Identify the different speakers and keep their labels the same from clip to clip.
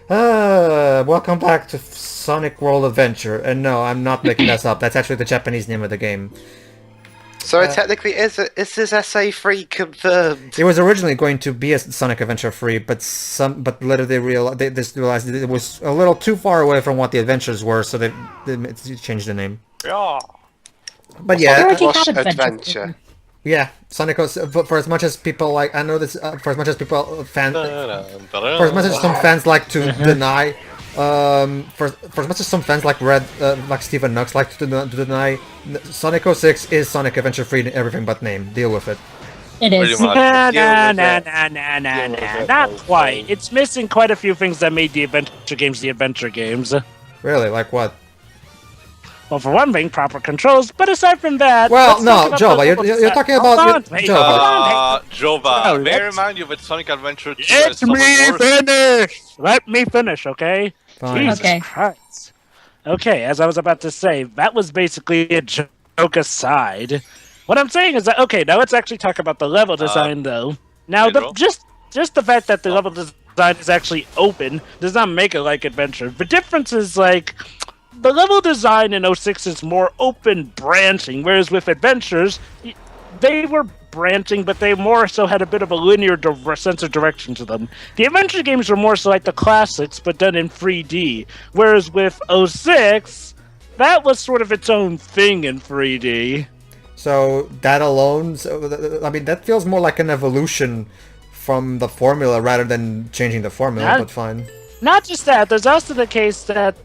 Speaker 1: Welcome back to Sonic World Adventure. And no, I'm not making this up. That's actually the Japanese name of the game.
Speaker 2: So it technically is this SA3 confirmed?
Speaker 1: It was originally going to be a Sonic Adventure free, but later they just realized that it was a little too far away from what the adventures were, so they changed the name.
Speaker 3: Yeah.
Speaker 1: But yeah,
Speaker 2: Adventure.
Speaker 1: yeah, Sonic OS, for as much as people like, I know this, for as much as people for as much as some fans like to deny, for as much as some fans like like Steven Nux like to deny, Sonic 06 is Sonic Adventure free in everything but name. Deal with it.
Speaker 4: It is.
Speaker 3: Nah. Not quite. It's missing quite a few things that made the adventure games.
Speaker 1: Really, like what?
Speaker 3: Well, for one thing, proper controls, but aside from that...
Speaker 1: Well, no, Jova, you're talking about...
Speaker 3: Jova,
Speaker 5: may I remind you that Sonic Adventure 2
Speaker 3: Let me finish! Let me finish, okay?
Speaker 1: Fine.
Speaker 3: Jesus
Speaker 4: Okay.
Speaker 3: Christ. Okay, as I was about to say, that was basically a joke aside. What I'm saying is that, okay, now let's actually talk about the level design, though. Now, just the fact that the level design is actually open does not make it like Adventure. The difference is, like... The level design in 06 is more open branching, whereas with Adventures, they were branching, but they more so had a bit of a linear sense of direction to them. The Adventure games were more so like the classics, but done in 3D, whereas with 06, that was sort of its own thing in 3D.
Speaker 1: So that alone, I mean, that feels more like an evolution from the formula rather than changing the formula, but fine.
Speaker 3: Not just that, there's also the case that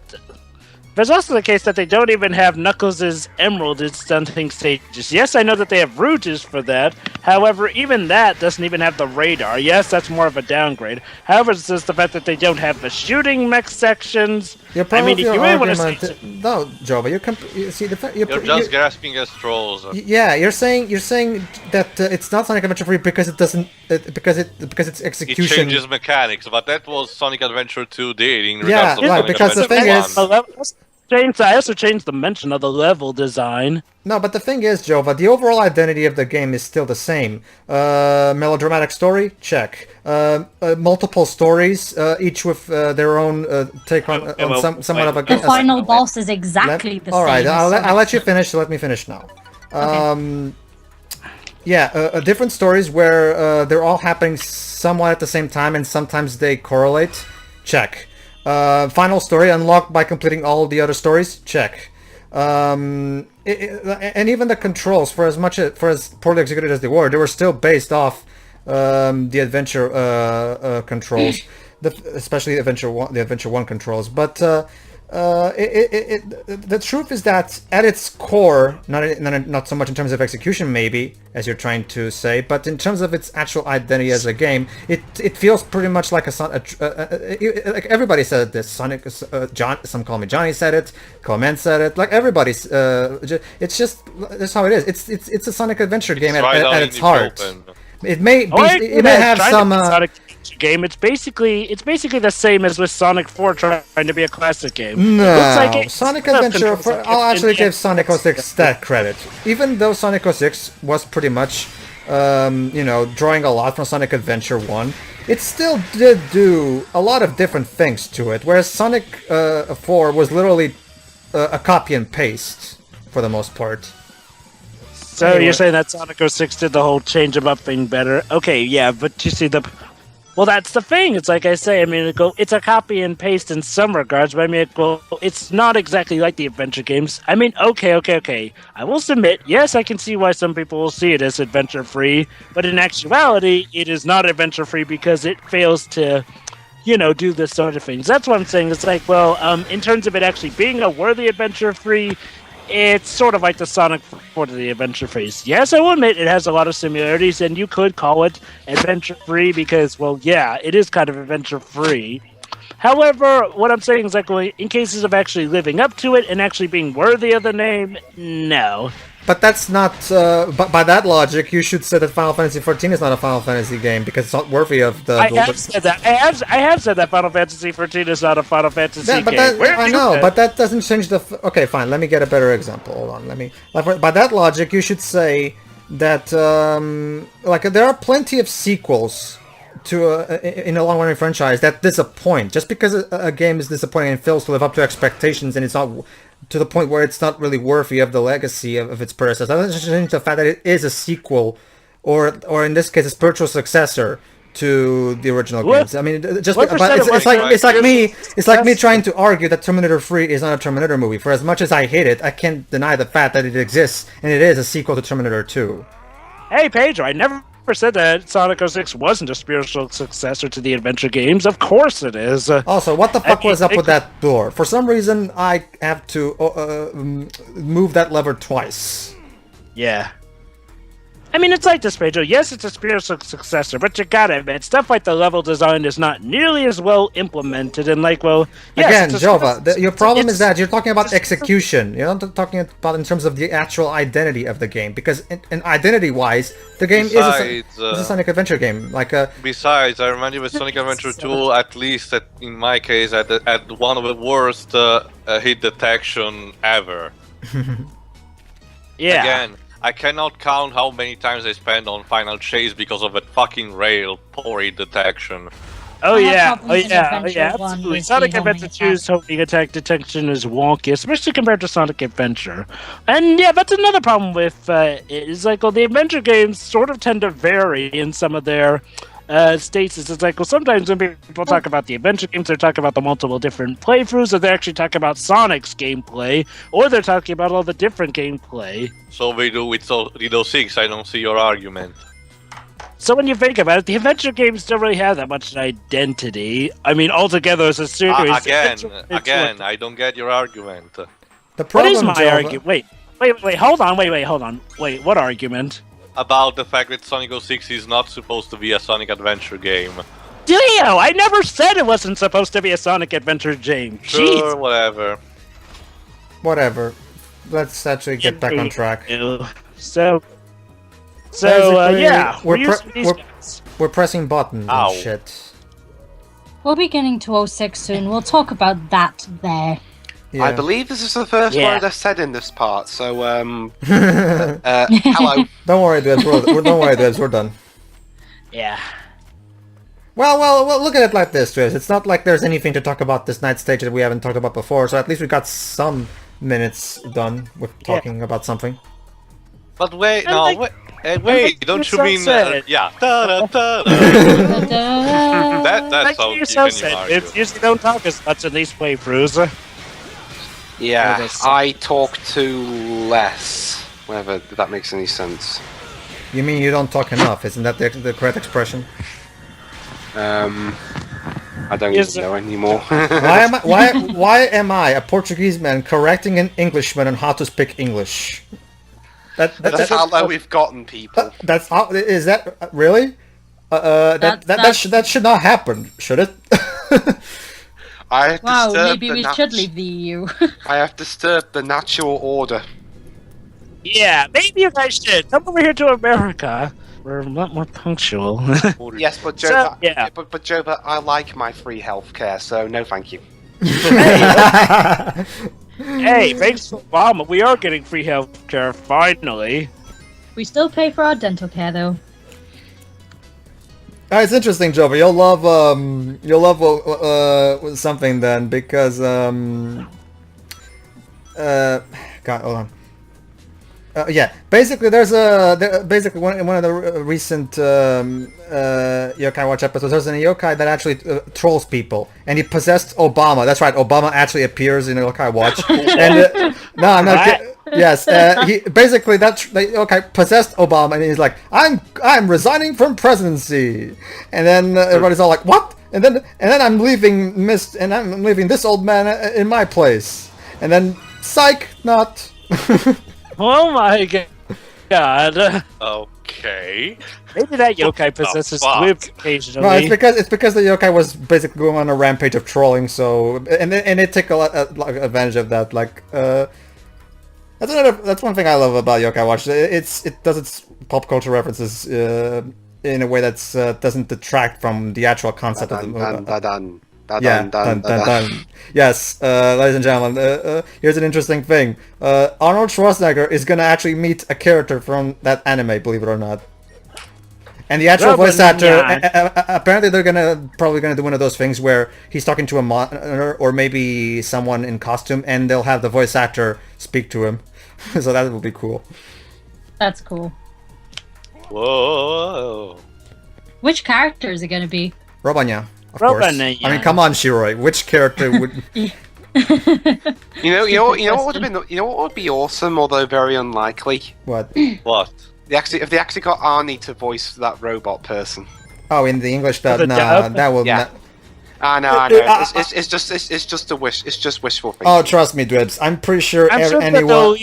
Speaker 3: they don't even have Knuckles' Emerald stunting stages. Yes, I know that they have Rouges for that. However, even that doesn't even have the radar. Yes, that's more of a downgrade. However, it's just the fact that they don't have the shooting mech sections.
Speaker 1: I mean, if you really want to say... No, Jova,
Speaker 5: you're just grasping at straws.
Speaker 1: Yeah, you're saying that it's not Sonic Adventure 3 because it doesn't... because its execution...
Speaker 5: It changes mechanics, but that was Sonic Adventure 2 did in
Speaker 1: yeah,
Speaker 5: regards to
Speaker 1: right,
Speaker 5: Sonic
Speaker 1: because the
Speaker 5: Adventure
Speaker 1: thing is...
Speaker 3: I also changed the mention of the level design.
Speaker 1: No, but the thing is, Jova, the overall identity of the game is still the same. Melodramatic story? Check. Multiple stories, each with their own take on somewhat of a...
Speaker 4: The final boss is exactly the same.
Speaker 1: Alright, I'll let you finish, so let me finish now.
Speaker 4: Okay.
Speaker 1: Yeah, different stories where they're all happening somewhat at the same time and sometimes they correlate. Check. Final story unlocked by completing all the other stories. Check. And even the controls, for as poorly executed as they were still based off the adventure controls, especially the Adventure 1 controls. But the truth is that at its core, not so much in terms of execution, maybe, as you're trying to say, but in terms of its actual identity as a game, it feels pretty much like like everybody said this. Sonic, some call me Johnny said it, Clement said it, like everybody's. It's just that's how it is. It's a Sonic Adventure game at its heart. It may have some.
Speaker 3: Game. It's basically the same as with Sonic 4 trying to be a classic game.
Speaker 1: No, Sonic Adventure. I'll actually give Sonic 06 that credit. Even though Sonic 06 was pretty much, drawing a lot from Sonic Adventure 1, it still did do a lot of different things to it. Whereas Sonic 4 was literally a copy and paste for the most part.
Speaker 3: So anyway. You're saying that Sonic 06 did the whole change 'em up thing better? Okay, yeah, but you see well, that's the thing. It's like I say. I mean, it's a copy and paste in some regards, but I mean, it's not exactly like the adventure games. I mean, okay. I will submit. Yes, I can see why some people will see it as adventure free, but in actuality, it is not adventure free because it fails to, do this sort of things. That's what I'm saying. It's like, well, in terms of it actually being a worthy adventure free. It's sort of like the Sonic 4 to the Adventure phase. Yes, I will admit it has a lot of similarities, and you could call it adventure-free because, well, yeah, it is kind of adventure-free. However, what I'm saying is, like, in cases of actually living up to it and actually being worthy of the name, no.
Speaker 1: But that's not. But by that logic, you should say that Final Fantasy XIV is not a Final Fantasy game because it's not worthy of the.
Speaker 3: I have said that. I have said that Final Fantasy XIV is not a Final Fantasy game.
Speaker 1: I know, but that doesn't change the. Okay, fine. Let me get a better example. Hold on. By that logic, you should say that like there are plenty of sequels in a long-running franchise that disappoint. Just because a game is disappointing and fails to live up to expectations, and it's not to the point where it's not really worthy of the legacy of its predecessor. That doesn't change the fact that it is a sequel, or in this case, a spiritual successor to the original games. I mean, just but it's like me trying to argue that Terminator 3 is not a Terminator movie. For as much as I hate it, I can't deny the fact that it exists and it is a sequel to Terminator 2.
Speaker 3: Hey, Pedro, I never said that Sonic 06 wasn't a spiritual successor to the adventure games. Of course it is.
Speaker 1: Also, what the fuck was up with that door? For some reason, I have to move that lever twice.
Speaker 3: Yeah. I mean, it's like this, Pedro. Yes, it's a spiritual successor, but you gotta admit, stuff like the level design is not nearly as well implemented, and like, well, yes,
Speaker 1: again, Jova, your problem is that you're talking about execution. You're not talking about in terms of the actual identity of the game, because in identity-wise, the game is a Sonic Adventure game.
Speaker 5: Besides, I remind you with Sonic Adventure 2, at least in my case, at one of the worst hit detection ever.
Speaker 3: Yeah.
Speaker 5: Again, I cannot count how many times I spent on Final Chase because of that fucking rail poor hit detection.
Speaker 3: Oh yeah, absolutely. Sonic Adventure 2's homing attack detection is wonky, especially compared to Sonic Adventure. And yeah, that's another problem with is like, well, the adventure games sort of tend to vary in some of their status. It's like, well, sometimes when people talk about the adventure games, they're talking about the multiple different playthroughs, or they actually talk about Sonic's gameplay, or they're talking about all the different gameplay.
Speaker 5: So we do with Riddle 6, I don't see your argument.
Speaker 3: So when you think about it, the adventure games don't really have that much identity. I mean, altogether as a series.
Speaker 5: Again, I don't get your argument.
Speaker 1: The problem,
Speaker 3: what is my argument? Wait, hold on. Wait, what argument?
Speaker 5: About the fact that Sonic 06 is not supposed to be a Sonic Adventure game.
Speaker 3: Dio, I never said it wasn't supposed to be a Sonic Adventure game.
Speaker 5: Sure,
Speaker 1: whatever. Let's actually get back on track.
Speaker 3: So yeah,
Speaker 1: we're pressing buttons and shit.
Speaker 4: We'll be getting to 06 soon. We'll talk about that there.
Speaker 2: Yeah. I believe this is the first word I said in this part, so, hello.
Speaker 1: Don't worry, Debs, we're done.
Speaker 3: Yeah.
Speaker 1: Well, look at it like this, Debs. It's not like there's anything to talk about this night stage that we haven't talked about before, so at least we got some minutes done with talking about something.
Speaker 5: But wait, wait, don't you mean, yeah. That's how you can argue.
Speaker 3: It's usually don't talk as much in these playthroughs.
Speaker 2: Yeah, I talk too less, whether that makes any sense.
Speaker 1: You mean you don't talk enough? Isn't that the correct expression?
Speaker 2: I don't even know anymore.
Speaker 1: Why am I, a Portuguese man, correcting an Englishman on how to speak English?
Speaker 2: That's how low we've gotten, people.
Speaker 1: That's how, is that really? That should not happen, should it?
Speaker 4: Maybe we should leave the EU.
Speaker 2: I have disturbed the natural order.
Speaker 3: Yeah, maybe you guys should come over here to America. We're a lot more punctual.
Speaker 2: Yes, but Joe, but Joe, I like my free healthcare, so no, thank you.
Speaker 3: Hey, thanks for Obama. We are getting free healthcare finally.
Speaker 4: We still pay for our dental care, though.
Speaker 1: It's interesting, Joe, but you'll love something then, because God, hold on. Yeah, basically there's basically one of the recent Yokai Watch episodes. There's a yokai that actually trolls people, and he possessed Obama. That's right, Obama actually appears in Yokai Watch. And no, I'm not kidding. Yes, he basically the yokai possessed Obama, and he's like, I'm resigning from presidency, and then everybody's all like, what? And then I'm leaving I'm leaving this old man in my place, and then psych, not.
Speaker 3: Oh my god.
Speaker 5: Okay.
Speaker 3: Maybe that yokai possesses squibs occasionally.
Speaker 1: No, it's because the yokai was basically going on a rampage of trolling. So and it took a lot advantage of that. Like that's one thing I love about Yokai Watch. It does its pop culture references in a way that's doesn't detract from the actual concept of the movie. Yes, ladies and gentlemen, here's an interesting thing. Arnold Schwarzenegger is gonna actually meet a character from that anime, believe it or not. And the actual voice actor, apparently they're probably gonna do one of those things where he's talking to a monitor or maybe someone in costume, and they'll have the voice actor speak to him. So that will be cool.
Speaker 4: That's cool.
Speaker 5: Whoa.
Speaker 4: Which character is it going to be?
Speaker 1: Robanya, of course. I mean, come on, Shiroi. Which character would?
Speaker 2: You know what would be awesome, although very unlikely.
Speaker 1: What?
Speaker 5: What?
Speaker 2: If they actually got Arnie to voice that robot person.
Speaker 1: Oh, in the English dub, that will.
Speaker 2: Yeah. No. It's just a wish. It's just wishful thinking.
Speaker 1: Oh, trust me, Dribs. I'm pretty sure
Speaker 3: anyone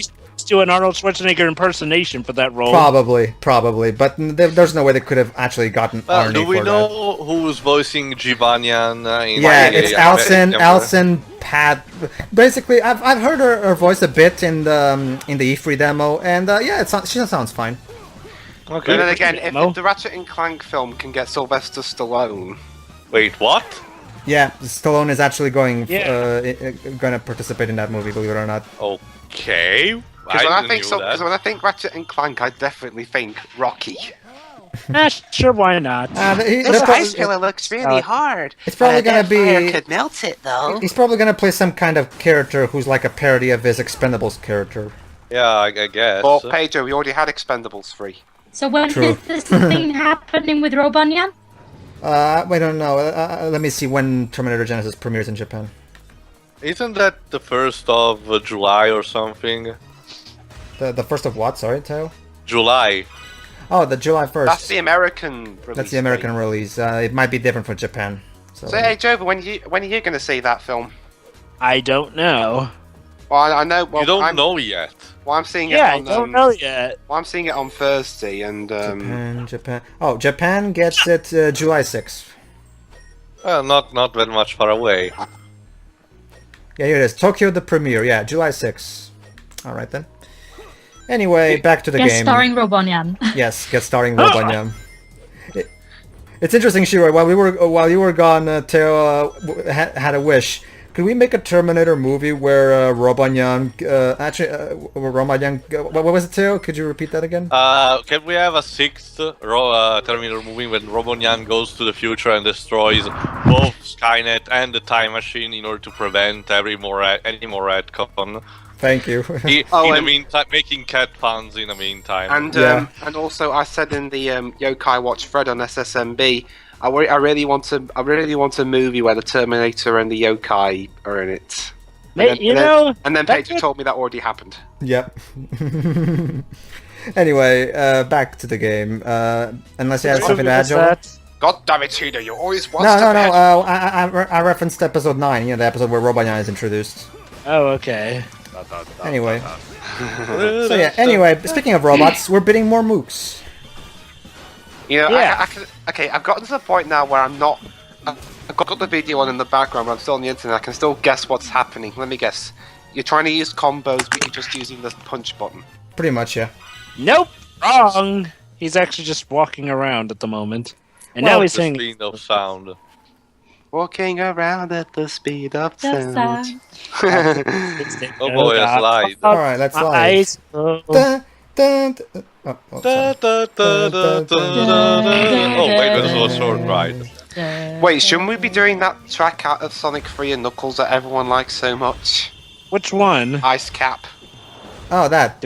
Speaker 3: do an Arnold Schwarzenegger impersonation for that role.
Speaker 1: Probably, but there's no way they could have actually gotten Arnie.
Speaker 5: Do we know who's voicing Jivanyan?
Speaker 1: It's Alison Pat. Basically, I've heard her voice a bit in the E3 demo, and she sounds fine.
Speaker 5: Okay.
Speaker 2: And then again, if the Ratchet and Clank film can get Sylvester Stallone.
Speaker 5: Wait, what?
Speaker 1: Yeah, Stallone is actually going to participate in that movie, believe it or not.
Speaker 5: Okay.
Speaker 2: Because when I think Ratchet and Clank, I definitely think Rocky.
Speaker 3: Sure, why not?
Speaker 6: This ice killer looks really hard.
Speaker 1: It's probably going to be.
Speaker 6: Fire could melt it, though.
Speaker 1: He's probably going to play some kind of character who's like a parody of his Expendables character.
Speaker 5: Yeah, I guess.
Speaker 2: Well, Pedro, we already had Expendables 3.
Speaker 4: So when is this thing happening with Robonyan?
Speaker 1: I don't know. Let me see when Terminator Genesis premieres in Japan.
Speaker 5: Isn't that the 1st of July or something?
Speaker 1: The 1st of what? Sorry, Teo?
Speaker 5: July.
Speaker 1: Oh, the July 1st.
Speaker 2: That's the American release.
Speaker 1: That's the American release. It might be different for Japan. So
Speaker 2: hey, Joe, when are you going to see that film?
Speaker 3: I don't know.
Speaker 2: Well, I know. Well,
Speaker 5: you don't know yet.
Speaker 2: Well, I'm seeing it.
Speaker 3: I don't know yet.
Speaker 2: Well, I'm seeing it on Thursday, and
Speaker 1: Japan. Oh, Japan gets it July 6th.
Speaker 5: Not very much far away.
Speaker 1: Yeah, here it is. Tokyo the premiere. Yeah, July 6th. All right then. Anyway, back to the game.
Speaker 4: Starring Robonyan.
Speaker 1: Yes, starring Robonyan. It's interesting, Shiroi. While you were gone, Teo had a wish. Could we make a Terminator movie where Robonyan what was it, Teo? Could you repeat that again?
Speaker 5: Can we have a 6th Terminator movie when Robonyan goes to the future and destroys both Skynet and the Time Machine in order to prevent any more retcon?
Speaker 1: Thank you.
Speaker 5: In the meantime, making cat puns in the meantime.
Speaker 2: And also, I said in the Yokai Watch thread on SSMB, I really want a movie where the Terminator and the Yokai are in it. And then Pedro told me that already happened.
Speaker 1: Yep. Anyway, back to the game. Unless you have something to add, Joel?
Speaker 2: God damn it, Cheetah, you always want
Speaker 1: to... No. I referenced episode 9, the episode where Robonyan is introduced.
Speaker 3: Oh, okay.
Speaker 1: Anyway. Anyway, speaking of robots, we're bidding more mooks.
Speaker 2: I've gotten to the point now where I'm not... I've got the video on in the background, but I'm still on the internet. I can still guess what's happening. Let me guess. You're trying to use combos, but you're just using the punch button.
Speaker 1: Pretty much, yeah.
Speaker 3: Nope! Wrong! He's actually just walking around at the moment. And now he's saying...
Speaker 5: speed of sound.
Speaker 2: Walking around at the speed of sound.
Speaker 5: Oh boy, a slide.
Speaker 1: Alright, let's slide.
Speaker 5: Oh, wait, this was a short ride.
Speaker 2: Wait, shouldn't we be doing that track out of Sonic 3 and Knuckles that everyone likes so much?
Speaker 3: Which one?
Speaker 2: Ice Cap.
Speaker 1: Oh, that.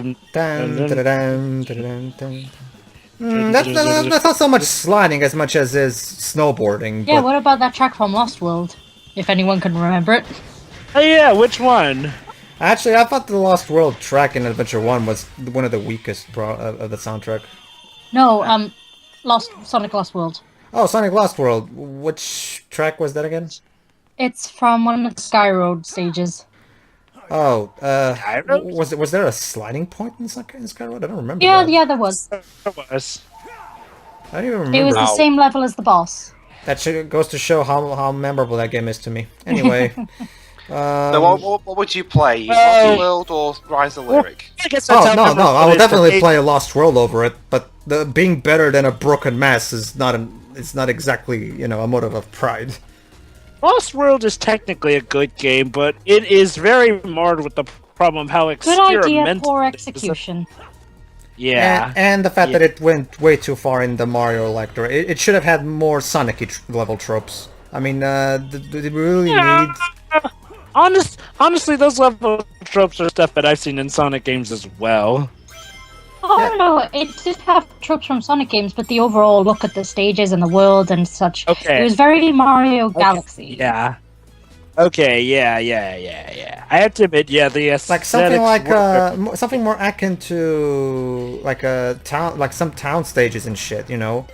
Speaker 1: That's not so much sliding as much as is snowboarding.
Speaker 4: Yeah, what about that track from Lost World? If anyone can remember it.
Speaker 3: Oh yeah, which one?
Speaker 1: Actually, I thought the Lost World track in Adventure 1 was one of the weakest of the soundtrack.
Speaker 4: No, Sonic Lost World.
Speaker 1: Oh, Sonic Lost World. Which track was that again?
Speaker 4: It's from one of the Sky Road stages.
Speaker 1: Oh, was there a sliding point in Sky Road? I don't remember.
Speaker 4: Yeah, there was.
Speaker 3: There was.
Speaker 1: I don't even remember.
Speaker 4: It was the same level as the boss.
Speaker 1: That goes to show how memorable that game is to me. Anyway.
Speaker 2: So what would you play? Lost World or Rise of Lyric?
Speaker 1: No, I will definitely play a Lost World over it, but being better than a broken mass is not exactly, a motive of pride.
Speaker 3: Lost World is technically a good game, but it is very marred with the problem of how experimental.
Speaker 4: Good idea, poor execution.
Speaker 3: Yeah.
Speaker 1: And the fact that it went way too far in the Mario lecture. It should have had more Sonic level tropes. I mean, did we really need...
Speaker 3: Honestly, those level tropes are stuff that I've seen in Sonic games as well.
Speaker 4: Oh no, it did have tropes from Sonic games, but the overall look at the stages and the world and such, it was very Mario Galaxy.
Speaker 3: Yeah. Okay, yeah. I have to admit, the
Speaker 1: like something like something more akin to like a town, like some town stages and shit, you know.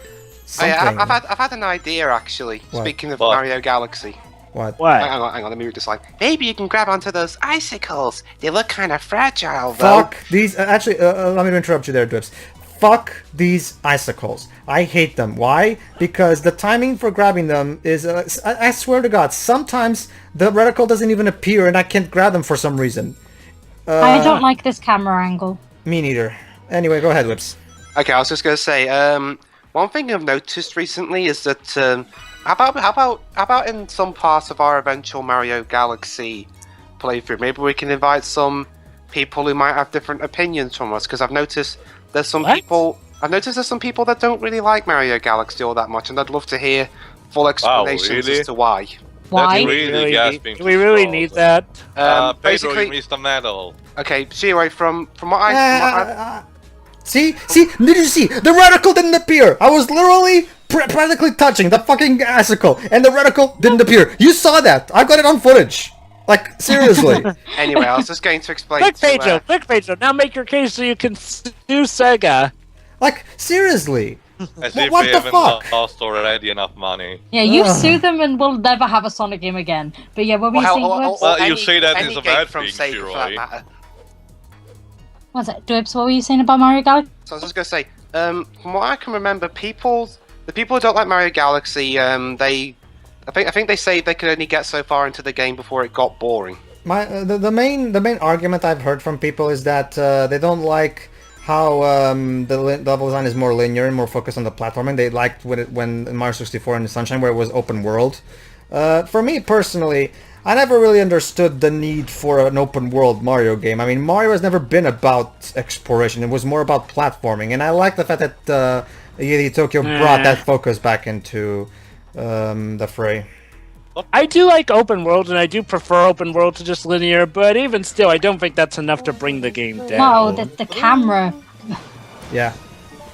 Speaker 2: I've had an idea actually.
Speaker 1: What?
Speaker 2: Speaking of Mario Galaxy.
Speaker 1: What?
Speaker 2: Hang on, let me read this line. Maybe you can grab onto those icicles. They look kind of fragile, though.
Speaker 1: Fuck these. Actually, let me interrupt you there, Dwips. Fuck these icicles. I hate them. Why? Because the timing for grabbing them is... I swear to God, sometimes the reticle doesn't even appear and I can't grab them for some reason.
Speaker 4: I don't like this camera angle.
Speaker 1: Me neither. Anyway, go ahead, Whips.
Speaker 2: Okay, I was just going to say, one thing I've noticed recently is that, how about in some parts of our eventual Mario Galaxy playthrough, maybe we can invite some people who might have different opinions from us, because I've noticed there's some people that don't really like Mario Galaxy all that much, and I'd love to hear full explanations as to why.
Speaker 4: Why?
Speaker 5: That's really gasping.
Speaker 3: Do we really need that?
Speaker 5: Pedro, you missed a medal.
Speaker 2: Okay, Shiro, from what I...
Speaker 1: See? Did you see? The reticle didn't appear! I was literally practically touching the fucking icicle, and the reticle didn't appear. You saw that! I got it on footage! Like, seriously.
Speaker 2: Anyway, I was just going to explain
Speaker 3: Quick, Pedro, now make your case so you can sue Sega.
Speaker 1: Like, seriously.
Speaker 5: As if
Speaker 1: What
Speaker 5: we
Speaker 1: the
Speaker 5: haven't
Speaker 1: fuck?
Speaker 5: lost already enough money.
Speaker 4: Yeah, you sue them and we'll never have a Sonic game again. But yeah, what were you saying?
Speaker 5: Well, you say that is a bad thing,
Speaker 2: Sega, for that
Speaker 5: Shiroi.
Speaker 2: matter.
Speaker 4: What's that? Dwips, what were you saying about Mario Galaxy?
Speaker 2: So I was just going to say, from what I can remember, the people who don't like Mario Galaxy, I think they say they could only get so far into the game before it got boring.
Speaker 1: The main argument I've heard from people is that they don't like how the level design is more linear and more focused on the platforming. They liked when Mario 64 and Sunshine, where it was open world. For me personally, I never really understood the need for an open world Mario game. I mean, Mario has never been about exploration. It was more about platforming, and I like the fact that Yuji Tokyo brought that focus back into the fray.
Speaker 3: I do like open world, and I do prefer open world to just linear, but even still, I don't think that's enough to bring the game down.
Speaker 4: No, the camera.
Speaker 1: Yeah.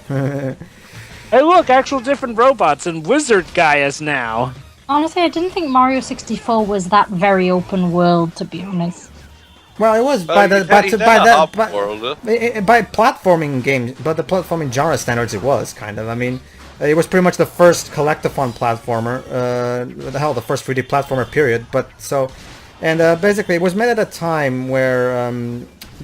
Speaker 3: Hey look, actual different robots, and Wizard Guy is now.
Speaker 4: Honestly, I didn't think Mario 64 was that very open world, to be honest.
Speaker 1: Well, it was by platforming games, by the platforming genre standards, it was kind of. I mean, it was pretty much the first collectathon platformer, the first 3D platformer period. Basically, it was made at a time where.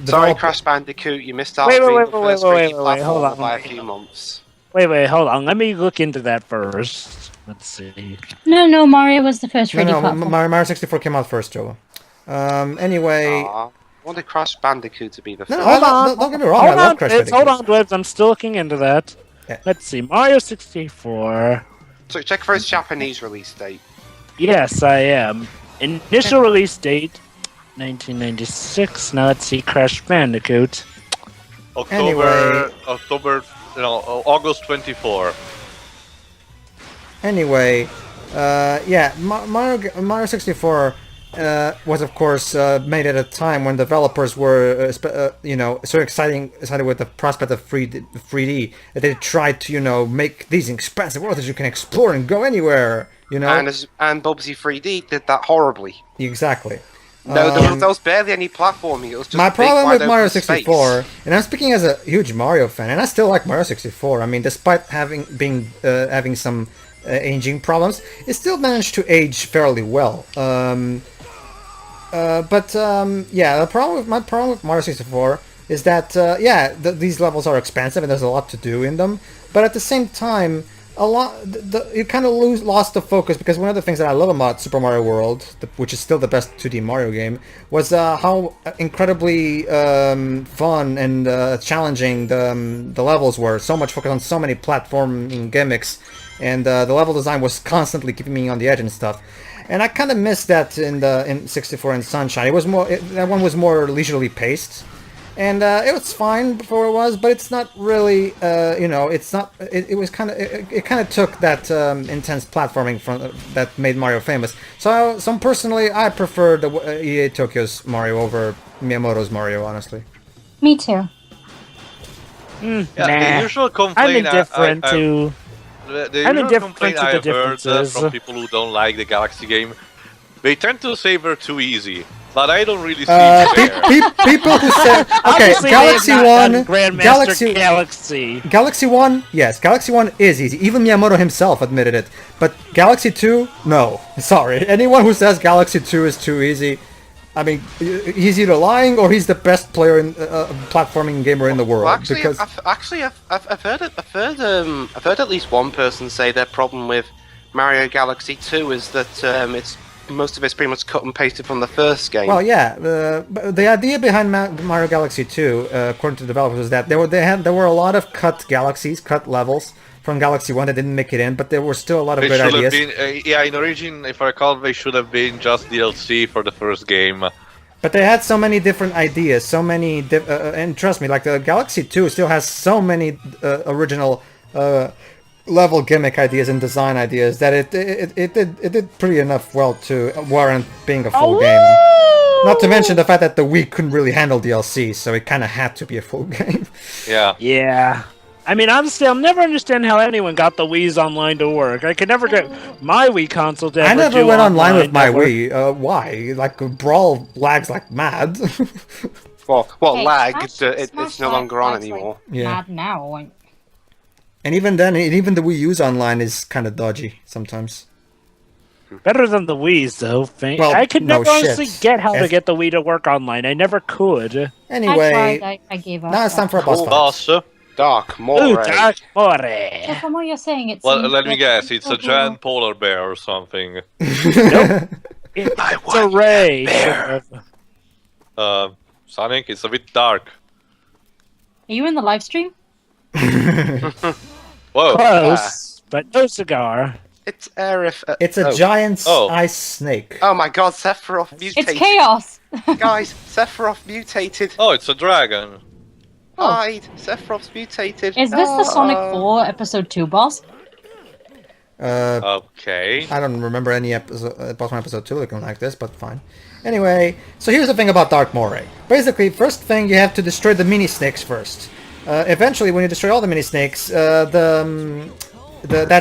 Speaker 2: Sorry, Crash Bandicoot, you missed out
Speaker 3: wait,
Speaker 2: being the first 3D
Speaker 3: wait, hold
Speaker 2: platformer
Speaker 3: on.
Speaker 2: by a few months.
Speaker 3: Wait, hold on. Let me look into that first. Let's see.
Speaker 4: No, Mario was the first 3D platform.
Speaker 1: Mario 64 came out first, Joe. Anyway...
Speaker 2: I wanted Crash Bandicoot to be the first.
Speaker 1: No, don't get me wrong, I love Crash Bandicoot.
Speaker 3: Hold on, Dwibs, I'm still looking into that.
Speaker 1: Yeah.
Speaker 3: Let's see, Mario 64.
Speaker 2: So check for its Japanese release date.
Speaker 3: Yes, I am. Initial release date, 1996. Now let's see, Crash Bandicoot.
Speaker 5: August 24.
Speaker 1: Anyway, Mario 64 was of course made at a time when developers were, so excited with the prospect of 3D that they tried to, make these expansive worlds that you can explore and go anywhere,
Speaker 2: And Bubsy 3D did that horribly.
Speaker 1: Exactly.
Speaker 2: No, there was barely any platforming. It was just
Speaker 1: my problem with Mario
Speaker 2: space.
Speaker 1: 64, and I'm speaking as a huge Mario fan, and I still like Mario 64. I mean, despite having some aging problems, it still managed to age fairly well. My problem with Mario 64 is that these levels are expansive and there's a lot to do in them, but at the same time, you kind of lost the focus, because one of the things that I love about Super Mario World, which is still the best 2D Mario game, was how incredibly fun and challenging the levels were. So much focus on so many platforming gimmicks, and the level design was constantly keeping me on the edge and stuff. And I kind of missed that in 64 and Sunshine. It was that one was more leisurely paced. And it was fine before it was, but it's not really, it's not. It was kind of. It kind of took that intense platforming from that made Mario famous. So personally, I prefer the EA Tokyo's Mario over Miyamoto's Mario. Honestly.
Speaker 4: Me too.
Speaker 5: The usual complaint
Speaker 3: I'm indifferent to.
Speaker 5: The usual complaint I have heard from people who don't like the Galaxy game, they tend to say they're too easy. But I don't really see
Speaker 1: people who say okay, Galaxy 1, Galaxy 1, yes, Galaxy 1 is easy. Even Miyamoto himself admitted it. But Galaxy 2, no. Sorry. Anyone who says Galaxy 2 is too easy, I mean, he's either lying or he's the best player in platforming gamer in the world.
Speaker 2: Well, actually,
Speaker 1: because
Speaker 2: I've heard at least one person say their problem with Mario Galaxy 2 is that most of it's pretty much cut and pasted from the first game.
Speaker 1: Well, yeah, the idea behind Mario Galaxy 2, according to the developers, was that there were a lot of cut levels from Galaxy 1 that didn't make it in, but there were still a lot of good ideas.
Speaker 5: In Origin, if I recall, they should have been just DLC for the first game.
Speaker 1: But they had so many different ideas, so many, and trust me, like the Galaxy 2 still has so many original level gimmick ideas and design ideas that it did pretty enough well to warrant being a full game. Not to mention the fact that the Wii couldn't really handle DLC, so it kind of had to be a full game.
Speaker 5: Yeah.
Speaker 3: Yeah. I mean, honestly, I'll never understand how anyone got the Wii's online to work. I could never get my Wii console to ever
Speaker 1: I never
Speaker 3: do
Speaker 1: went online with my
Speaker 3: network.
Speaker 1: Wii. Why? Like, Brawl lags like mad.
Speaker 2: Well,
Speaker 4: Hey,
Speaker 2: lag?
Speaker 4: Smash
Speaker 2: It's no longer on
Speaker 4: lags
Speaker 2: anymore.
Speaker 4: Like
Speaker 1: Yeah.
Speaker 4: mad now.
Speaker 1: And even then, even the Wii U's online is kind of dodgy sometimes.
Speaker 3: Better than the Wii's, though.
Speaker 1: Well,
Speaker 3: I could
Speaker 1: no
Speaker 3: never honestly
Speaker 1: shit.
Speaker 3: get how to get the Wii to work online. I never could.
Speaker 1: Anyway,
Speaker 4: I tried. I gave up.
Speaker 1: now it's time for a boss fight.
Speaker 5: Boss.
Speaker 2: Dark
Speaker 3: Ooh,
Speaker 2: Moray.
Speaker 3: Dark
Speaker 4: So
Speaker 3: Moray.
Speaker 4: from what you're saying, it's.
Speaker 5: Well, let me guess, it's a giant polar bear or something.
Speaker 3: It's a ray.
Speaker 5: Sonic, it's a bit dark.
Speaker 4: Are you in the live stream?
Speaker 5: Whoa.
Speaker 3: Close, but no cigar.
Speaker 2: It's Aerith.
Speaker 1: It's a giant ice snake.
Speaker 2: Oh my god, Sephiroth mutated.
Speaker 4: It's chaos.
Speaker 2: Guys, Sephiroth mutated.
Speaker 5: Oh, it's a dragon.
Speaker 2: Hide. Sephiroth's mutated.
Speaker 4: Is this the Sonic 4 Episode 2 boss?
Speaker 5: Okay.
Speaker 1: I don't remember any boss from episode 2 looking like this, but fine. Anyway, so here's the thing about Dark Moray. Basically, first thing, you have to destroy the mini snakes first. Eventually, when you destroy all the mini snakes, that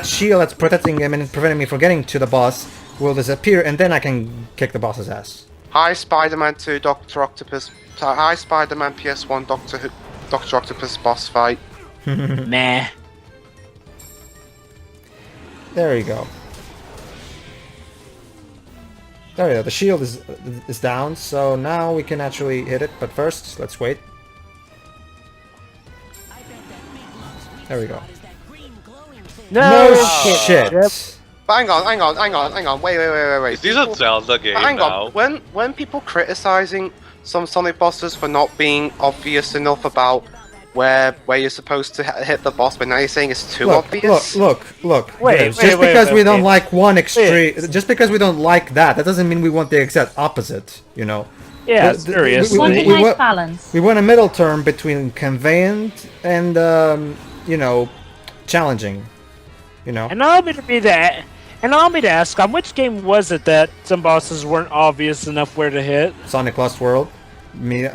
Speaker 1: shield that's protecting him and preventing me from getting to the boss will disappear, and then I can kick the boss's ass.
Speaker 2: Hi, Spider-Man 2, Dr. Octopus. Hi, Spider-Man PS1, Dr. Octopus boss fight.
Speaker 3: Nah.
Speaker 1: There you go. There you go. The shield is down, so now we can actually hit it. But first, let's wait. There we go. No shit.
Speaker 2: Hang on. Wait.
Speaker 5: Is this a Zelda game
Speaker 2: Hang
Speaker 5: now?
Speaker 2: on. When people criticizing some Sonic bosses for not being obvious enough about where you're supposed to hit the boss, but now you're saying it's too obvious.
Speaker 1: Look.
Speaker 3: Wait,
Speaker 1: just because we don't like one extreme, just because we don't like that doesn't mean we want the exact opposite. You know.
Speaker 3: Yeah, serious.
Speaker 4: Want a nice balance.
Speaker 1: We want a middle term between convenient and challenging. You know.
Speaker 3: And allow me to be that. And allow me to ask, on which game was it that some bosses weren't obvious enough where to hit?
Speaker 1: Sonic Lost World.
Speaker 3: No.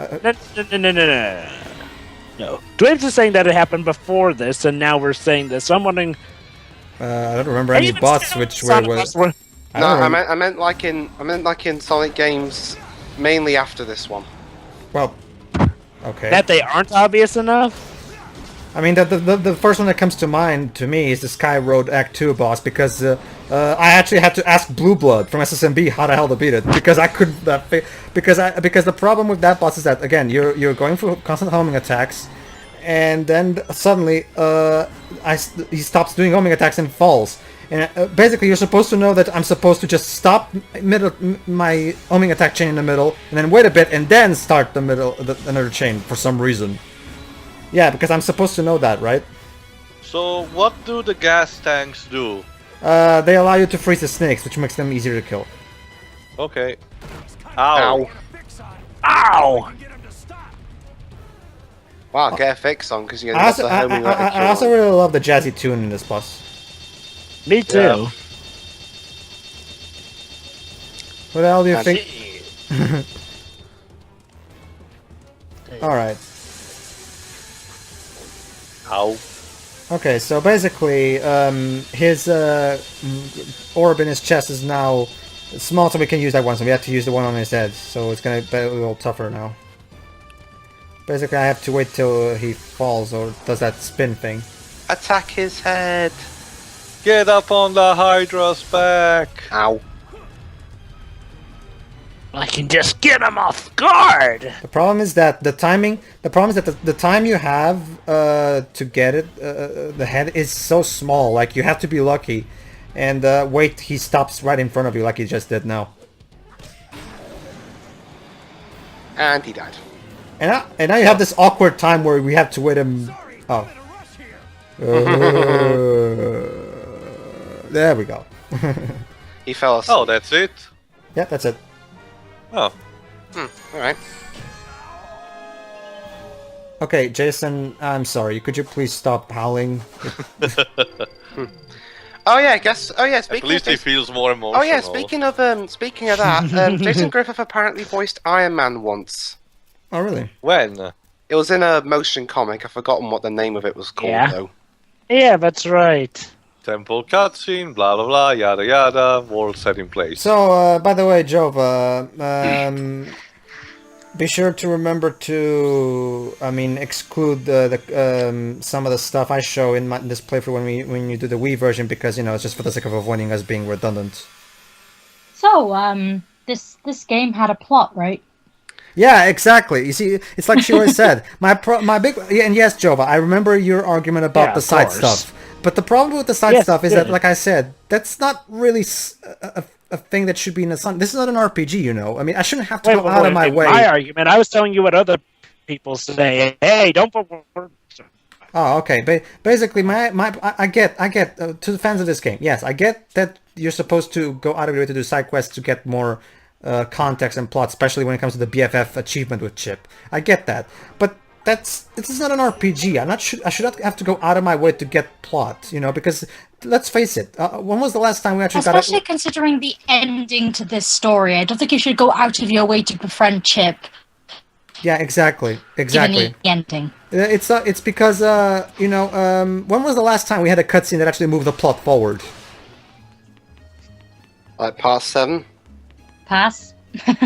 Speaker 3: Dwibs is saying that it happened before this, and now we're saying this. So I'm wondering.
Speaker 1: I don't remember any boss which were.
Speaker 2: I meant like in Sonic games, mainly after this one.
Speaker 1: Well, okay.
Speaker 3: That they aren't obvious enough.
Speaker 1: I mean, the first one that comes to mind to me is the Sky Road Act 2 boss, because I actually had to ask Blue Blood from SSMB how the hell to beat it, because I couldn't because the problem with that boss is that, again, you're going for constant homing attacks, and then suddenly he stops doing homing attacks and falls. And basically, you're supposed to know that I'm supposed to just stop my homing attack chain in the middle, and then wait a bit, and then start another chain for some reason. Yeah, because I'm supposed to know that, right?
Speaker 5: So, what do the gas tanks do?
Speaker 1: They allow you to freeze the snakes, which makes them easier to kill.
Speaker 5: Okay. Ow.
Speaker 3: Ow!
Speaker 2: Wow, get a fix on because you're
Speaker 1: I also really love the jazzy tune in this boss.
Speaker 3: Me too.
Speaker 5: Yeah.
Speaker 1: What the hell do you think? Alright.
Speaker 5: Ow.
Speaker 1: Okay, so basically, his orb in his chest is now small, so we can use that one, so we have to use the one on his head, so it's gonna be a little tougher now. Basically, I have to wait till he falls or does that spin thing.
Speaker 2: Attack his head.
Speaker 5: Get up on the Hydra's back.
Speaker 2: Ow.
Speaker 3: I can just get him off guard.
Speaker 1: The problem is that the timing. The problem is that the time you have to get it, the head is so small. Like you have to be lucky, and wait, he stops right in front of you, like he just did now.
Speaker 2: And he died.
Speaker 1: And now you have this awkward time where we have to wait him. Oh. There we go.
Speaker 2: He fell asleep.
Speaker 5: Oh, that's it?
Speaker 1: Yeah, that's it.
Speaker 5: Oh.
Speaker 2: Alright.
Speaker 1: Okay, Jason, I'm sorry. Could you please stop howling?
Speaker 2: Oh yeah, I guess. Oh yeah,
Speaker 5: At
Speaker 2: speaking
Speaker 5: least
Speaker 2: of
Speaker 5: he
Speaker 2: this,
Speaker 5: feels more emotional.
Speaker 2: oh yeah, speaking of that, Jason Griffith apparently voiced Iron Man once.
Speaker 1: Oh, really?
Speaker 5: When?
Speaker 2: It was in a motion comic. I've forgotten what the name of it was called
Speaker 3: Yeah.
Speaker 2: though.
Speaker 3: Yeah, that's right.
Speaker 5: Temple cutscene, blah blah blah, yada yada, world set in place.
Speaker 1: So, by the way, Jova, be sure to remember to, exclude some of the stuff I show in this playthrough when you do the Wii version, because it's just for the sake of avoiding us being redundant.
Speaker 4: So, this game had a plot, right?
Speaker 1: Yeah, exactly. You see, it's like she always said. My big and yes, Jova, I remember your argument about the side stuff. But the problem with the side stuff is that, like I said, that's not really a thing that should be in a Sun. This is not an RPG, I mean, I shouldn't have to go out of my way.
Speaker 3: My argument, I was telling you what other people say. Hey, don't put.
Speaker 1: Oh, okay. Basically, I get to the fans of this game. Yes, I get that you're supposed to go out of your way to do side quests to get more context and plot, especially when it comes to the BFF achievement with Chip. I get that, but this is not an RPG. I should not have to go out of my way to get plot, because let's face it. When was the last time we actually
Speaker 4: Especially considering the ending to this story, I don't think you should go out of your way to befriend Chip.
Speaker 1: Yeah, exactly.
Speaker 4: Given the ending.
Speaker 1: It's because when was the last time we had a cutscene that actually moved the plot forward?
Speaker 2: Like past 7.
Speaker 4: Pass.
Speaker 5: Well,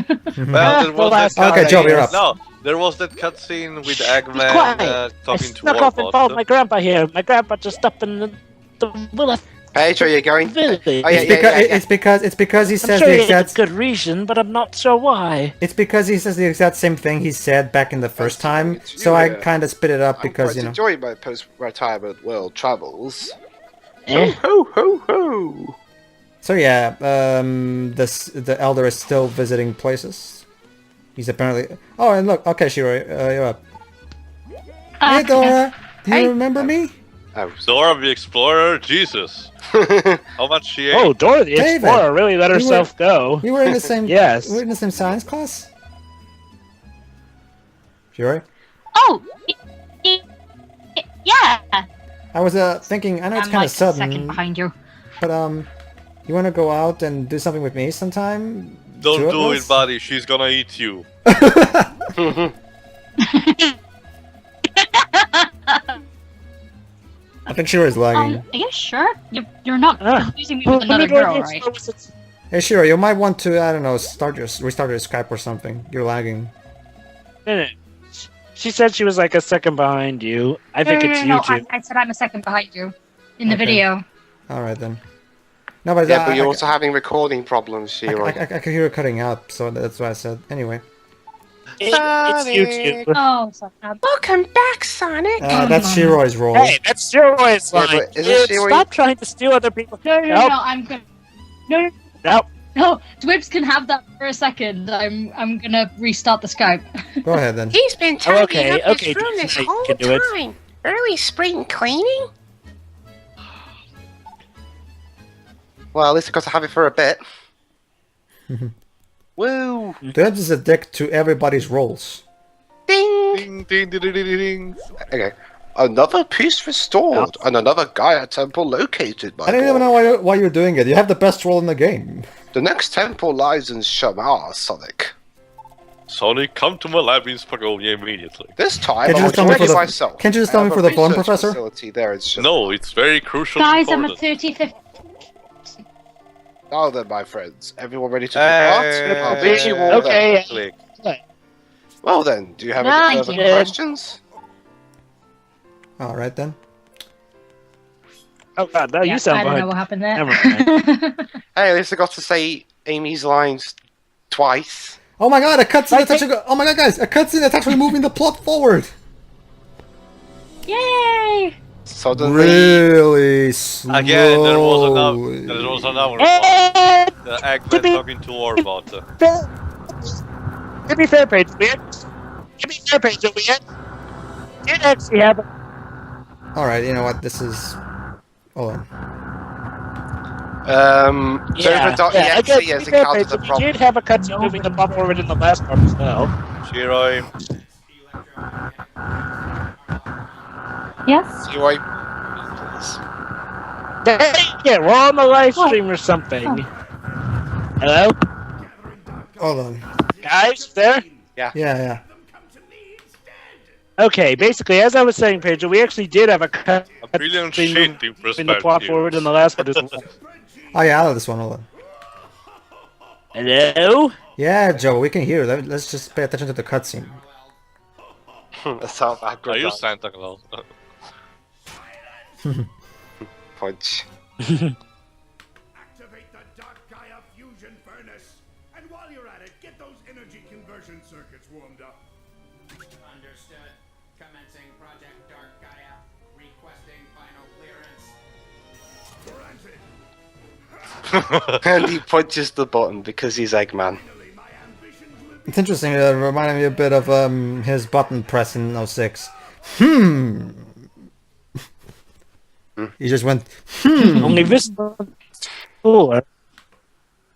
Speaker 5: there was that
Speaker 1: Okay, Joe, you're up.
Speaker 5: No, there was that cutscene with Eggman talking to
Speaker 3: snuck off and
Speaker 5: Warbot.
Speaker 3: followed my grandpa here. My grandpa just up in the villa.
Speaker 2: Pedro, you're going.
Speaker 3: Village.
Speaker 2: Oh yeah.
Speaker 1: It's because he
Speaker 3: I'm
Speaker 1: says
Speaker 3: sure
Speaker 1: the
Speaker 3: he
Speaker 1: exact.
Speaker 3: has a good reason, but I'm not sure why.
Speaker 1: It's because he says the exact same thing he said back in the first time. So I kind of spit it up because
Speaker 2: I'm quite enjoying my post-retirement world travels.
Speaker 3: Eh?
Speaker 2: Ho ho ho!
Speaker 1: So yeah, the elder is still visiting places. He's apparently. Oh, and look. Okay, Shiro, you're up. Hey, Dora. Do you remember me?
Speaker 2: Oh,
Speaker 5: Dora the Explorer, Jesus. How much she ate?
Speaker 3: Oh, Dora the
Speaker 1: David,
Speaker 3: Explorer really let herself go.
Speaker 1: We were in the same.
Speaker 3: Yes.
Speaker 1: We were in the same science class. Shiro.
Speaker 4: Oh, yeah.
Speaker 1: I was thinking. I know it's
Speaker 4: I'm
Speaker 1: kind
Speaker 4: like
Speaker 1: of sudden,
Speaker 4: second behind you.
Speaker 1: but you want to go out and do something with me sometime?
Speaker 5: Don't
Speaker 1: Two of
Speaker 5: do
Speaker 1: us?
Speaker 5: it, buddy. She's gonna eat you.
Speaker 1: I think Shiro is lagging.
Speaker 4: Are you sure? You're not confusing me with
Speaker 3: Well,
Speaker 4: another
Speaker 3: Dora
Speaker 4: girl,
Speaker 3: the
Speaker 4: right?
Speaker 3: Explorer was-
Speaker 1: Hey Shiro, you might want to, I don't know, restart your Skype or something. You're lagging.
Speaker 3: Minute. She said she was like a second behind you. I think it's
Speaker 4: No,
Speaker 3: YouTube.
Speaker 4: I said I'm a second behind you in the
Speaker 1: Okay.
Speaker 4: video.
Speaker 1: Alright then. No, but
Speaker 2: yeah, but you're also having recording problems, Shiro.
Speaker 1: I could hear it cutting out, so that's what I said. Anyway.
Speaker 3: It's YouTube.
Speaker 4: Oh, sorry.
Speaker 6: Welcome back, Sonic.
Speaker 1: That's Shiro's role.
Speaker 3: Hey, that's Shiro's line.
Speaker 2: but isn't
Speaker 3: Dude,
Speaker 2: Shiro-
Speaker 3: stop trying to steal other people.
Speaker 4: No,
Speaker 3: Nope.
Speaker 4: I'm good. No,
Speaker 3: Nope.
Speaker 4: no, Dwibs can have that for a second. I'm gonna restart the Skype.
Speaker 1: Go ahead then.
Speaker 6: He's been tidying
Speaker 3: okay,
Speaker 6: up
Speaker 3: okay,
Speaker 6: his room this
Speaker 3: you
Speaker 6: whole
Speaker 3: can do it.
Speaker 6: time. Early spring cleaning?
Speaker 2: Well, at least because I have it for a bit. Woo!
Speaker 1: That is a dick to everybody's roles.
Speaker 6: Ding!
Speaker 5: Ding, ding, ding, ding, ding, ding.
Speaker 2: Okay. Another piece restored, and another Gaia temple located, my
Speaker 1: I don't even know why you're doing it. You have the best roll in the game.
Speaker 2: The next temple lies in Shamar, Sonic.
Speaker 5: Sonic, come to my lab in Spagonia immediately.
Speaker 2: This time,
Speaker 1: Can't you
Speaker 2: I
Speaker 1: just
Speaker 2: will
Speaker 1: tell me
Speaker 2: join
Speaker 1: for the-
Speaker 2: myself.
Speaker 1: can't you just
Speaker 2: I
Speaker 1: tell me
Speaker 2: have
Speaker 1: for
Speaker 2: a
Speaker 1: the phone,
Speaker 2: research
Speaker 1: Professor?
Speaker 2: facility there. It's just...
Speaker 5: No, it's very crucial.
Speaker 4: Guys, I'm
Speaker 5: important.
Speaker 4: at 35.
Speaker 2: Now then, my friends, everyone ready to depart? I'll bid you all
Speaker 3: Okay.
Speaker 2: there. Well then, do you have
Speaker 4: Right,
Speaker 2: any further
Speaker 4: good.
Speaker 2: questions?
Speaker 1: Alright then.
Speaker 3: Oh god, now you sound
Speaker 4: I don't
Speaker 3: behind.
Speaker 4: know what happened there.
Speaker 3: Never mind.
Speaker 2: Hey, at least I got to say Amy's lines twice.
Speaker 1: Oh my god, a cutscene that's actually... Oh my god, guys! A cutscene that's actually moving the plot forward!
Speaker 4: Yay!
Speaker 2: Suddenly...
Speaker 1: Really slowly.
Speaker 5: Again, there was another bot. The Eggman talking to Orbot.
Speaker 3: Give me fair page, man. Give me fair page, man. You actually have
Speaker 1: Alright, you know what? This is... Hold on.
Speaker 2: Server.exe has encountered a
Speaker 3: We
Speaker 2: problem.
Speaker 3: did have a cutscene moving the plot forward in the last part as well.
Speaker 5: Shiroi.
Speaker 4: Yes?
Speaker 2: Anyway,
Speaker 3: Yeah, we're on the live stream or something. Hello?
Speaker 1: Hold on.
Speaker 3: Guys, there?
Speaker 1: Yeah.
Speaker 3: Okay, basically, as I was saying, Pedro, we actually did have a cut
Speaker 5: A brilliant
Speaker 3: scene
Speaker 5: shit in
Speaker 3: moving the plot
Speaker 5: perspective.
Speaker 3: forward in the last part as well.
Speaker 1: Oh yeah, I know this one. Hold on.
Speaker 3: Hello?
Speaker 1: Yeah, Joe, we can hear. Let's just pay attention to the cutscene.
Speaker 2: that's how bad
Speaker 5: Are you Santa Claus?
Speaker 2: punch.
Speaker 7: Activate the Dark Gaia fusion furnace. And while you're at it, get those energy conversion circuits warmed up.
Speaker 8: Understood. Commencing Project Dark Gaia. Requesting final clearance.
Speaker 7: Granted.
Speaker 2: And he punches the button because he's Eggman.
Speaker 7: Finally, my ambitions will be
Speaker 1: It's interesting. It reminded me a bit of his button press in 06. He just went.
Speaker 3: Only this cooler.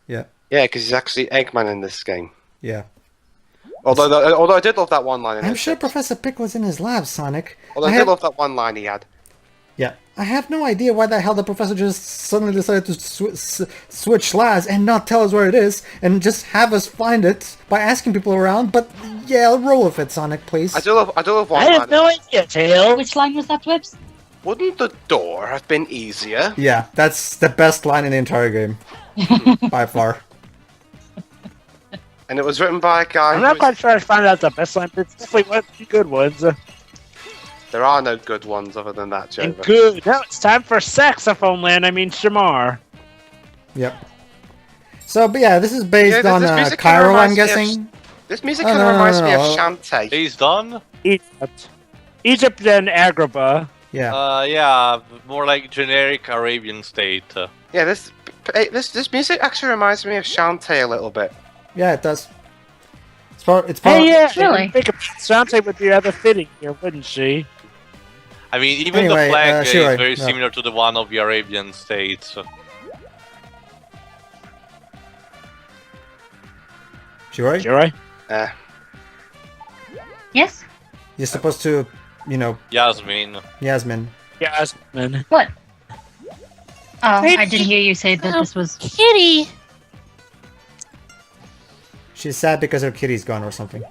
Speaker 1: Yeah.
Speaker 2: Yeah, because he's actually Eggman in this game.
Speaker 1: Yeah.
Speaker 2: Although I did love that one line. In
Speaker 1: I'm
Speaker 2: it.
Speaker 1: sure Professor Pick was in his lab, Sonic.
Speaker 2: Although I did love that one line he had.
Speaker 1: Yeah. I have no idea why the hell the professor just suddenly decided to switch labs and not tell us where it is and just have us find it by asking people around. But yeah, I'll roll with it, Sonic, please.
Speaker 2: I do love one
Speaker 3: I
Speaker 2: line.
Speaker 3: have no idea, Tail.
Speaker 4: Which line was that, Whips?
Speaker 2: Wouldn't the door have been easier?
Speaker 1: Yeah, that's the best line in the entire game. By far.
Speaker 2: And it was written by a guy.
Speaker 3: I'm not quite sure I found out the best line, but it's definitely one of the good ones.
Speaker 2: There are no good ones other than that,
Speaker 3: And
Speaker 2: Jover.
Speaker 3: good. Now it's time for Saxophone Land, I mean Shamar.
Speaker 1: Yep. So, but yeah, this is based
Speaker 2: Yeah,
Speaker 1: on
Speaker 2: this music kinda
Speaker 1: Cairo, I'm
Speaker 2: reminds me of
Speaker 1: guessing.
Speaker 2: This music
Speaker 1: Oh,
Speaker 2: kind of
Speaker 1: no,
Speaker 2: reminds me
Speaker 1: no.
Speaker 2: of Shantae.
Speaker 5: He's done?
Speaker 3: Egypt and Agrabah.
Speaker 1: Yeah.
Speaker 5: Yeah, more like generic Arabian state.
Speaker 2: Yeah, this music actually reminds me of Shantae a little bit.
Speaker 1: Yeah, it does. It's part.
Speaker 3: Hey, yeah,
Speaker 4: Really?
Speaker 3: I think Shantae would be rather fitting here, wouldn't she?
Speaker 5: I mean, even
Speaker 1: Anyway,
Speaker 5: the flag
Speaker 1: Shiroi,
Speaker 5: is very
Speaker 1: yeah.
Speaker 5: similar to the one of the Arabian states.
Speaker 1: Shiroi?
Speaker 3: You're right.
Speaker 4: Yes?
Speaker 1: You're supposed to, you know,
Speaker 5: Yasmin.
Speaker 1: Yasmin.
Speaker 3: Yasmin.
Speaker 4: What? Oh, I didn't hear you say that this was...
Speaker 6: Kitty!
Speaker 1: She's sad because her kitty's gone or something.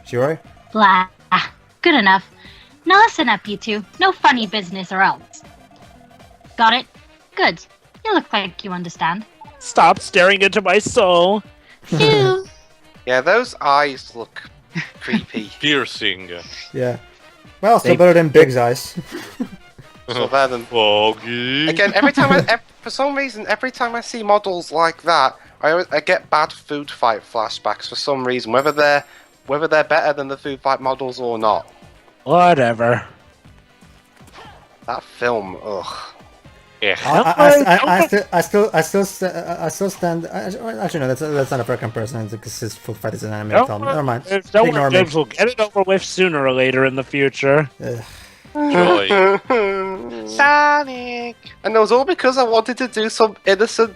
Speaker 1: Shiroi?
Speaker 4: Blah. Good enough. Now listen up, you two. No funny business or else. Got it? Good. You look like you understand.
Speaker 3: Stop staring into my soul.
Speaker 6: Phew.
Speaker 2: Yeah, those eyes look creepy.
Speaker 5: Piercing.
Speaker 1: Yeah. Well, still better than Big's eyes.
Speaker 2: So better than...
Speaker 5: Foggy.
Speaker 2: Again, for some reason, every time I see models like that, I get bad food fight flashbacks for some reason, whether they're better than the food fight models or not.
Speaker 3: Whatever.
Speaker 2: That film, ugh.
Speaker 5: Yeah.
Speaker 1: I still stand. Actually, no, that's not a fair comparison because his full fight is an animated film. Never mind.
Speaker 3: Don't
Speaker 1: Ignore
Speaker 3: worry,
Speaker 1: me.
Speaker 3: we'll get it over with sooner or later in the future.
Speaker 5: Joy.
Speaker 2: Sonic! And it was all because I wanted to do some innocent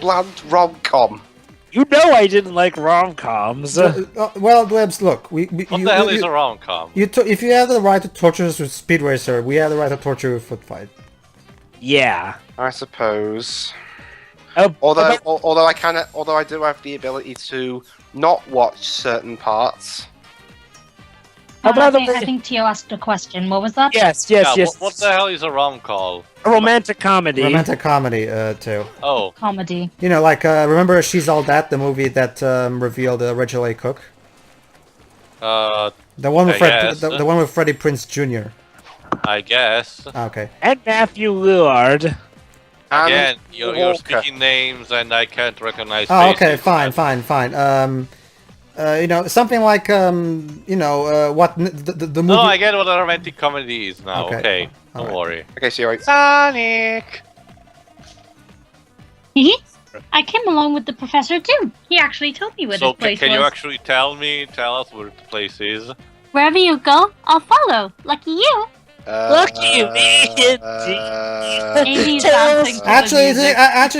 Speaker 2: land rom-com.
Speaker 3: You know I didn't like rom-coms.
Speaker 1: Well, Glebs, look,
Speaker 5: what the hell is a rom-com?
Speaker 1: If you have the right to torture us with Speed Racer, we have the right to torture you with Foot Fight.
Speaker 3: Yeah.
Speaker 2: I suppose. Although I do have the ability to not watch certain parts.
Speaker 4: I think Tio asked a question. What was that?
Speaker 3: Yes.
Speaker 5: What the hell is a rom-com?
Speaker 3: A romantic comedy.
Speaker 1: Romantic comedy, too.
Speaker 5: Oh.
Speaker 4: Comedy.
Speaker 1: You know, like, remember She's All That, the movie that revealed Rachel A. Cook? The one with the one with Freddie Prinze Jr.
Speaker 5: I guess.
Speaker 1: Okay.
Speaker 3: And Matthew Lillard.
Speaker 5: Again, you're speaking names and I can't recognize
Speaker 1: faces.
Speaker 5: Okay,
Speaker 1: fine. You know, something like, you know, what the movie...
Speaker 5: No, I get what a romantic comedy is now. Okay, don't worry.
Speaker 2: Okay, so you're right. Sonic!
Speaker 4: I came along with the professor too. He actually told me where this place was.
Speaker 5: So can you actually tell us where the place is?
Speaker 4: Wherever you go, I'll follow. Lucky you.
Speaker 3: Lucky me.
Speaker 1: Actually,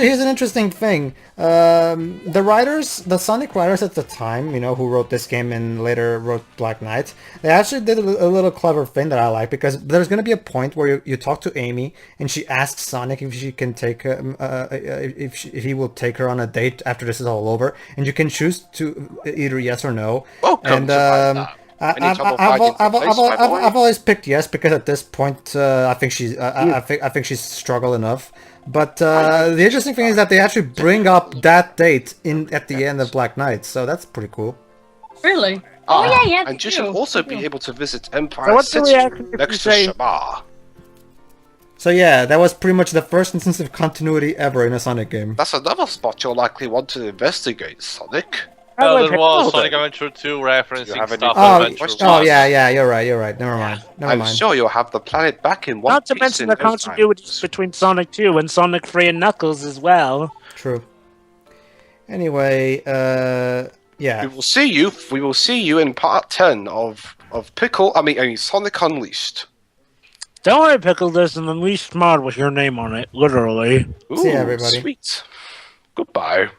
Speaker 1: here's an interesting thing. The writers, the Sonic writers at the time, you know, who wrote this game and later wrote Black Knight, they actually did a little clever thing that I like, because there's going to be a point where you talk to Amy and she asks Sonic if she can take if he will take her on a date after this is all over, and you can choose to either yes or no. I've always picked yes, because at this point I think she's struggled enough. But the interesting thing is that they actually bring up that date at the end of Black Knight, so that's pretty cool.
Speaker 4: Really? Yeah.
Speaker 2: And you should also be able to visit Empire City next to Shabbat.
Speaker 1: So yeah, that was pretty much the first instance of continuity ever in a Sonic game.
Speaker 2: That's another spot you'll likely want to investigate, Sonic.
Speaker 5: There was Sonic Adventure 2 referencing stuff.
Speaker 1: Yeah, you're right. Never mind.
Speaker 2: I'm sure you'll have the planet back in one
Speaker 3: Not to mention the continuities between Sonic 2 and Sonic 3 and Knuckles as well.
Speaker 1: True. Anyway, yeah.
Speaker 2: We will see you in part 10 of Sonic Unleashed.
Speaker 3: Don't worry, Pickle, there's an Unleashed mod with your name on it, literally.
Speaker 2: Ooh,
Speaker 1: see you, everybody.
Speaker 2: Sweet. Goodbye.